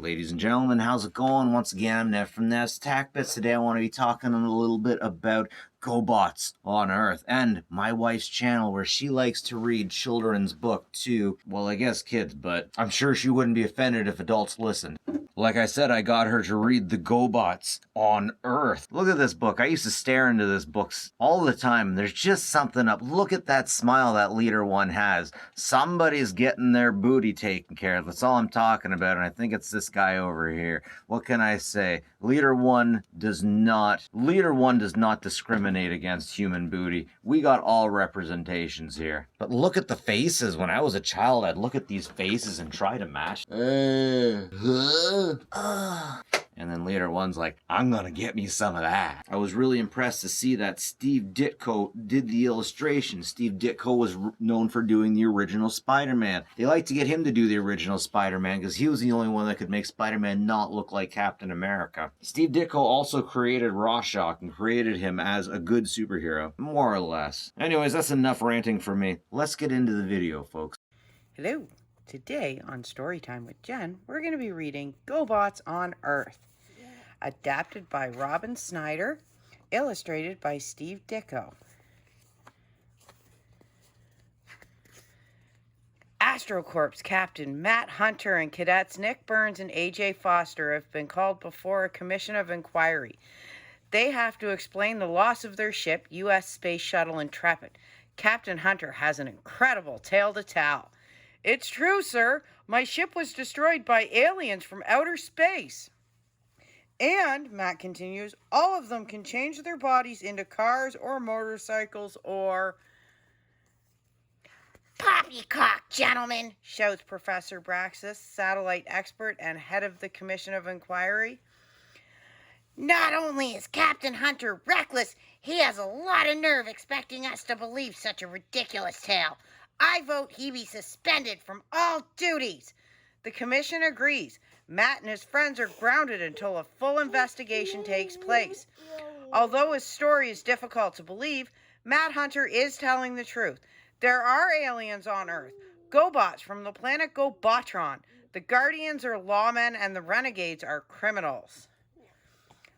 Ladies and gentlemen, how's it going? Once again, I'm Ned from Ned's Tac Bits. Today I want to be talking a little bit about GoBots on Earth and my wife's channel where she likes to read children's book to, well, I guess kids, but I'm sure she wouldn't be offended if adults listened. Like I said, I got her to read the GoBots on Earth. Look at this book. I used to stare into this book all the time. There's just something up. Look at that smile that Leader 1 has. Somebody's getting their booty taken care of. That's all I'm talking about, and I think it's this guy over here. What can I say? Leader 1 does not discriminate against human booty. We got all representations here. But look at the faces. When I was a child, I'd look at these faces and try to match. And then Leader 1's like, I'm gonna get me some of that. I was really impressed to see that Steve Ditko did the illustration. Steve Ditko was known for doing the original Spider-Man. They like to get him to do the original Spider-Man because he was the only one that could make Spider-Man not look like Captain America. Steve Ditko also created Rorschach and created him as a good superhero, more or less. Anyways, that's enough ranting for me. Let's get into the video, folks. Hello. Today on Storytime with Jen, we're going to be reading GoBots on Earth. Adapted by Robin Snyder, illustrated by Steve Ditko. AstroCorp's Captain Matt Hunter and Cadets Nick Burns and AJ Foster have been called before a commission of inquiry. They have to explain the loss of their ship, U.S. Space Shuttle Intrepid. Captain Hunter has an incredible tale to tell. It's true, sir. My ship was destroyed by aliens from outer space. And, Matt continues, all of them can change their bodies into cars or motorcycles or... Poppycock, gentlemen, shouts Professor Braxis, satellite expert and head of the Commission of Inquiry. Not only is Captain Hunter reckless, he has a lot of nerve expecting us to believe such a ridiculous tale. I vote he be suspended from all duties. The commission agrees. Matt and his friends are grounded until a full investigation takes place. Although his story is difficult to believe, Matt Hunter is telling the truth. There are aliens on Earth, GoBots from the planet GoBotron. The Guardians are lawmen and the Renegades are criminals.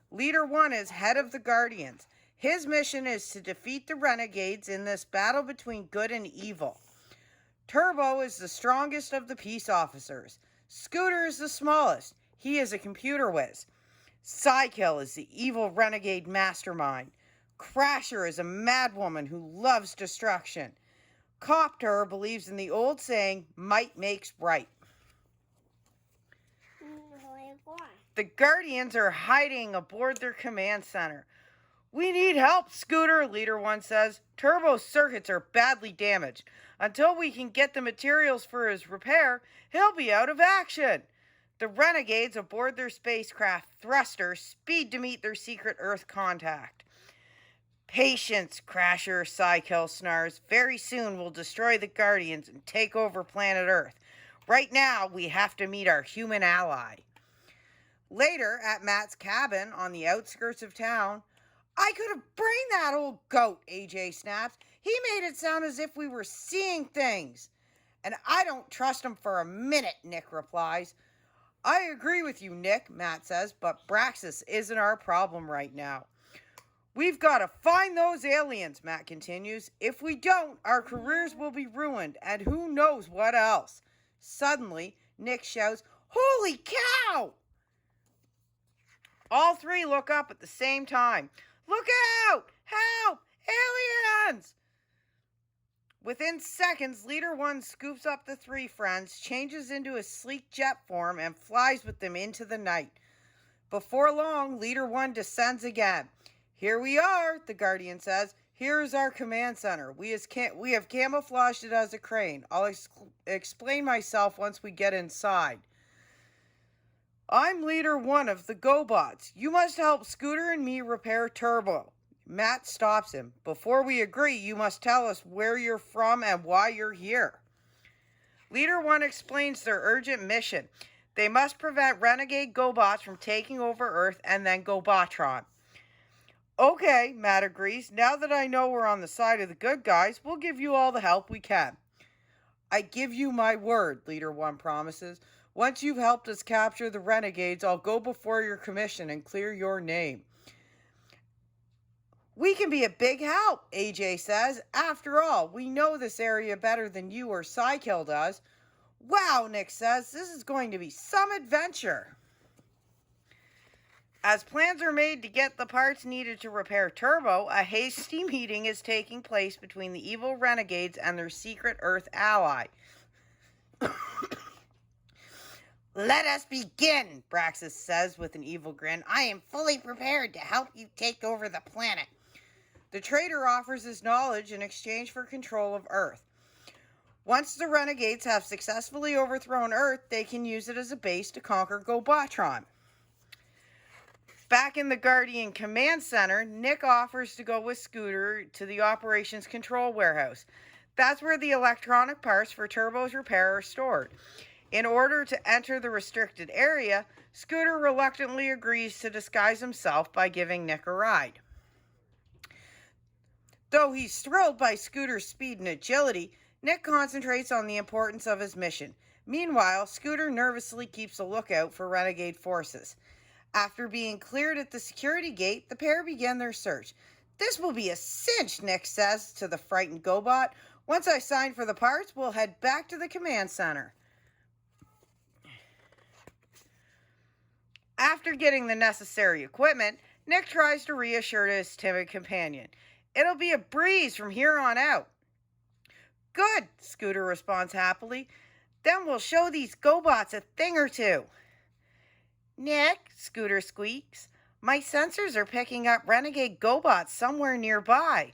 Leader 1 is head of the Guardians. His mission is to defeat the Renegades in this battle between good and evil. Turbo is the strongest of the peace officers. Scooter is the smallest. He is a computer whiz. Psykill is the evil renegade mastermind. Crasher is a madwoman who loves destruction. Copter believes in the old saying, might makes right. The Guardians are hiding aboard their command center. We need help, Scooter, Leader 1 says. Turbo's circuits are badly damaged. Until we can get the materials for his repair, he'll be out of action. The Renegades aboard their spacecraft Thruster speed to meet their secret Earth contact. Patience, Crasher, Psykill snarls. Very soon we'll destroy the Guardians and take over planet Earth. Right now, we have to meet our human ally. Later, at Matt's cabin on the outskirts of town, I could have brained that old goat, AJ snaps. He made it sound as if we were seeing things. And I don't trust him for a minute, Nick replies. I agree with you, Nick, Matt says, but Braxis isn't our problem right now. We've got to find those aliens, Matt continues. If we don't, our careers will be ruined, and who knows what else. Suddenly, Nick shouts, Holy cow! All three look up at the same time. Look out! Help! Aliens! Within seconds, Leader 1 scoops up the three friends, changes into a sleek jet form, and flies with them into the night. Before long, Leader 1 descends again. Here we are, the Guardian says. Here is our command center. We have camouflaged it as a crane. I'll explain myself once we get inside. I'm Leader 1 of the GoBots. You must help Scooter and me repair Turbo. Matt stops him. Before we agree, you must tell us where you're from and why you're here. Leader 1 explains their urgent mission. They must prevent renegade GoBots from taking over Earth and then GoBotron. Okay, Matt agrees. Now that I know we're on the side of the good guys, we'll give you all the help we can. I give you my word, Leader 1 promises. Once you've helped us capture the renegades, I'll go before your commission and clear your name. We can be a big help, AJ says. After all, we know this area better than you or Psykill does. Wow, Nick says, this is going to be some adventure. As plans are made to get the parts needed to repair Turbo, a hasty meeting is taking place between the evil renegades and their secret Earth ally. Let us begin, Braxis says with an evil grin. I am fully prepared to help you take over the planet. The traitor offers his knowledge in exchange for control of Earth. Once the renegades have successfully overthrown Earth, they can use it as a base to conquer Gobotron. Back in the Guardian Command Center, Nick offers to go with Scooter to the Operations Control Warehouse. That's where the electronic parts for Turbo's repair are stored. In order to enter the restricted area, Scooter reluctantly agrees to disguise himself by giving Nick a ride. Though he's thrilled by Scooter's speed and agility, Nick concentrates on the importance of his mission. Meanwhile, Scooter nervously keeps a lookout for renegade forces. After being cleared at the security gate, the pair begin their search. This will be a cinch, Nick says to the frightened GoBot. Once I sign for the parts, we'll head back to the command center. After getting the necessary equipment, Nick tries to reassure his timid companion. It'll be a breeze from here on out. Good, Scooter responds happily. Then we'll show these GoBots a thing or two. Nick, Scooter squeaks, my sensors are picking up renegade GoBots somewhere nearby.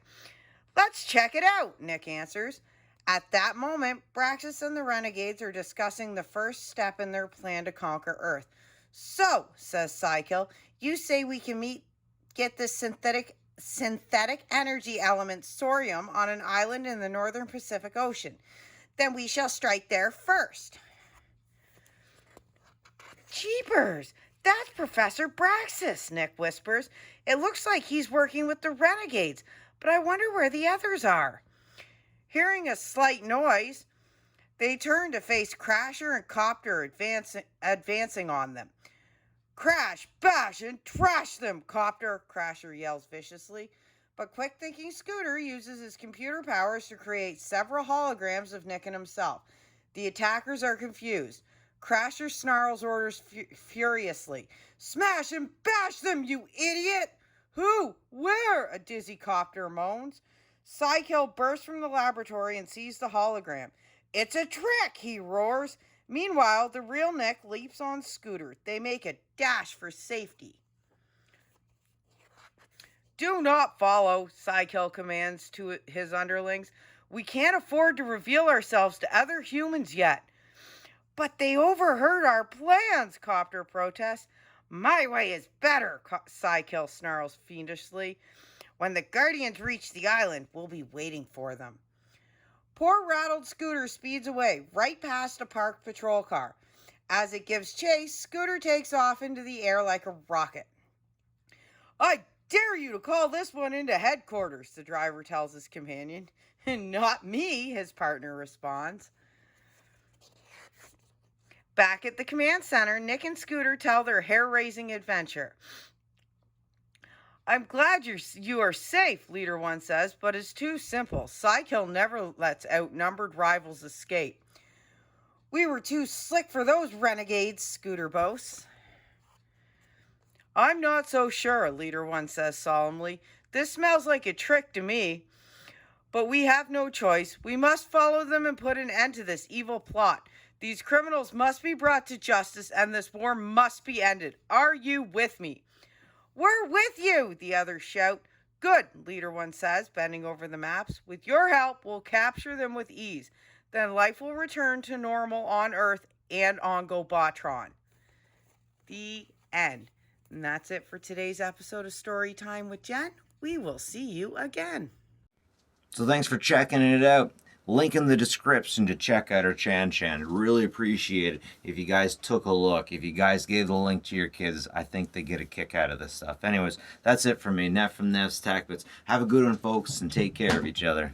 Let's check it out, Nick answers. At that moment, Braxis and the renegades are discussing the first step in their plan to conquer Earth. So, says Psykill, you say we can get this synthetic energy element Sorium on an island in the northern Pacific Ocean. Then we shall strike there first. Jeepers, that's Professor Braxis, Nick whispers. It looks like he's working with the renegades, but I wonder where the others are. Hearing a slight noise, they turn to face Crasher and Copter advancing on them. Crash, bash, and trash them, Copter, Crasher yells viciously. But quick-thinking Scooter uses his computer powers to create several holograms of Nick and himself. The attackers are confused. Crasher snarls orders furiously. Smash and bash them, you idiot! Who? Where? A dizzy Copter moans. Psykill bursts from the laboratory and sees the hologram. It's a trick, he roars. Meanwhile, the real Nick leaps on Scooter. They make a dash for safety. Do not follow, Psykill commands to his underlings. We can't afford to reveal ourselves to other humans yet. But they overheard our plans, Copter protests. My way is better, Psykill snarls fiendishly. When the Guardians reach the island, we'll be waiting for them. Poor rattled Scooter speeds away, right past a parked patrol car. As it gives chase, Scooter takes off into the air like a rocket. I dare you to call this one into headquarters, the driver tells his companion. Not me, his partner responds. Back at the command center, Nick and Scooter tell their hair-raising adventure. I'm glad you are safe, Leader 1 says, but it's too simple. Psykill never lets outnumbered rivals escape. We were too slick for those renegades, Scooter boasts. I'm not so sure, Leader 1 says solemnly. This smells like a trick to me. But we have no choice. We must follow them and put an end to this evil plot. These criminals must be brought to justice and this war must be ended. Are you with me? We're with you, the others shout. Good, Leader 1 says, bending over the maps. With your help, we'll capture them with ease. Then life will return to normal on Earth and on Gobotron. The end. And that's it for today's episode of Story Time with Jen. We will see you again. So thanks for checking it out. Link in the description to check out our Chan. Really appreciate it if you guys took a look. If you guys gave the link to your kids, I think they get a kick out of this stuff. Anyways, that's it for me. Net from Nev's Tech Bits. Have a good one, folks, and take care of each other.